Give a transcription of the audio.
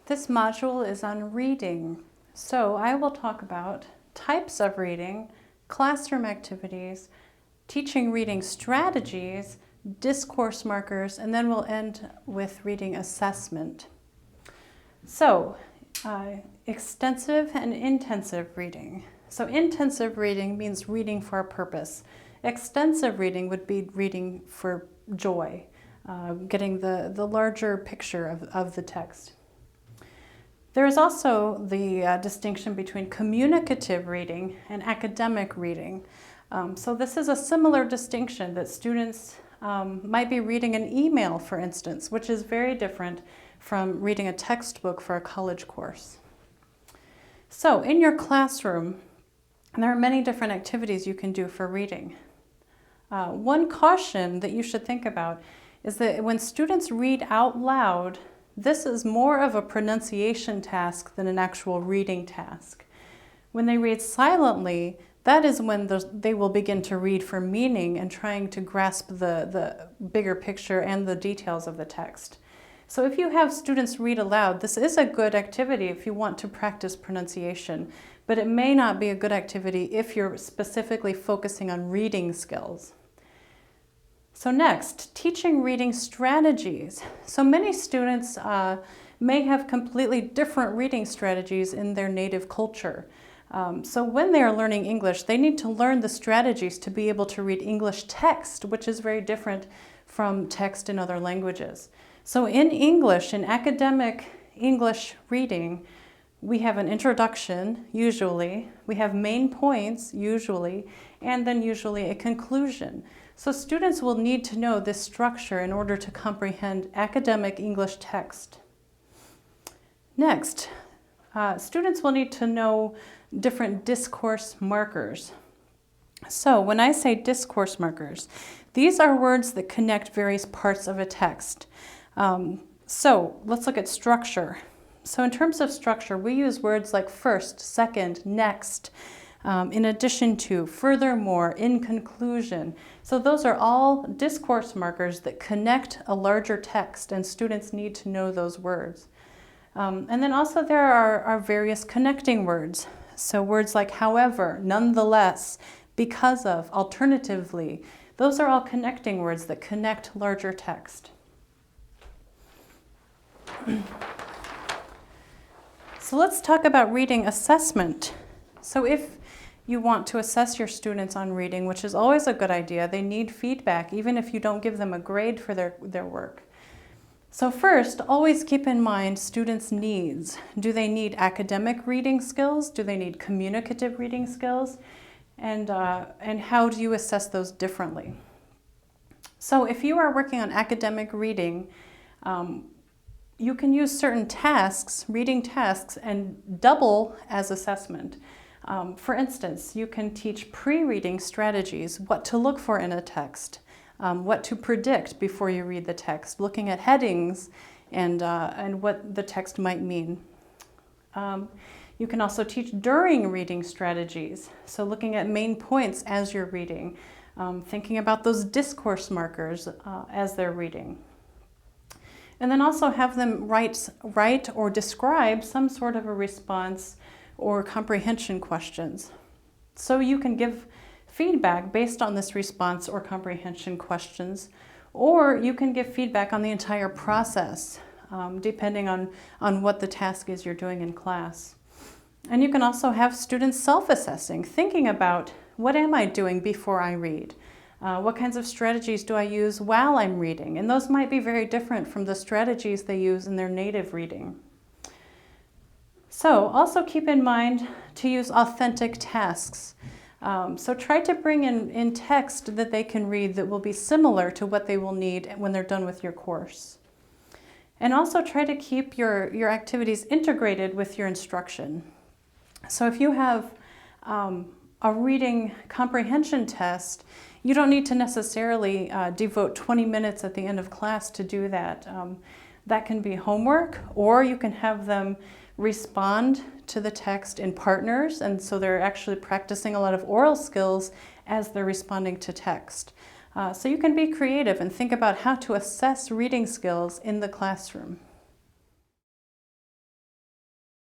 This module is on reading. So I will talk about types of reading, classroom activities, teaching reading strategies, discourse markers, and then we'll end with reading assessment. So, extensive and intensive reading. So intensive reading means reading for a purpose. Extensive reading would be reading for joy, getting the larger picture of the text. There is also the distinction between communicative reading and academic reading. So this is a similar distinction that students might be reading an email, for instance, which is very different from reading a textbook for a college course. So in your classroom, there are many different activities you can do for reading. One caution that you should think about is that when students read out loud, this is more of a pronunciation task than an actual reading task. When they read silently, that is when they will begin to read for meaning and trying to grasp the bigger picture and the details of the text. So if you have students read aloud, this is a good activity if you want to practice pronunciation, but it may not be a good activity if you're specifically focusing on reading skills. So next, teaching reading strategies. So many students may have completely different reading strategies in their native culture. So when they are learning English, they need to learn the strategies to be able to read English text, which is very different from text in other languages. So in English, in academic English reading, we have an introduction, usually, we have main points, usually, and then usually a conclusion. So students will need to know this structure in order to comprehend academic English text. Next, students will need to know different discourse markers. So when I say discourse markers, these are words that connect various parts of a text. So let's look at structure. So in terms of structure, we use words like first, second, next, in addition to, furthermore, in conclusion. So those are all discourse markers that connect a larger text, and students need to know those words. And then also there are various connecting words. So words like however, nonetheless, because of, alternatively, those are all connecting words that connect larger text. So let's talk about reading assessment. So if you want to assess your students on reading, which is always a good idea, they need feedback, even if you don't give them a grade for their work. So first, always keep in mind students' needs. Do they need academic reading skills? Do they need communicative reading skills? And how do you assess those differently? So if you are working on academic reading, you can use certain tasks, reading tasks, and double as assessment. For instance, you can teach pre-reading strategies, what to look for in a text, what to predict before you read the text, looking at headings and what the text might mean. You can also teach during reading strategies, so looking at main points as you're reading, thinking about those discourse markers as they're reading. And then also have them write or describe some sort of a response or comprehension questions. So you can give feedback based on this response or comprehension questions, or you can give feedback on the entire process, depending on what the task is you're doing in class. And you can also have students self-assessing, thinking about what am I doing before I read? What kinds of strategies do I use while I'm reading? And those might be very different from the strategies they use in their native reading. So also keep in mind to use authentic tasks. So try to bring in text that they can read that will be similar to what they will need when they're done with your course. And also try to keep your activities integrated with your instruction. So if you have a reading comprehension test, you don't need to necessarily devote 20 minutes at the end of class to do that. That can be homework, or you can have them respond to the text in partners, and so they're actually practicing a lot of oral skills as they're responding to text. So you can be creative and think about how to assess reading skills in the classroom.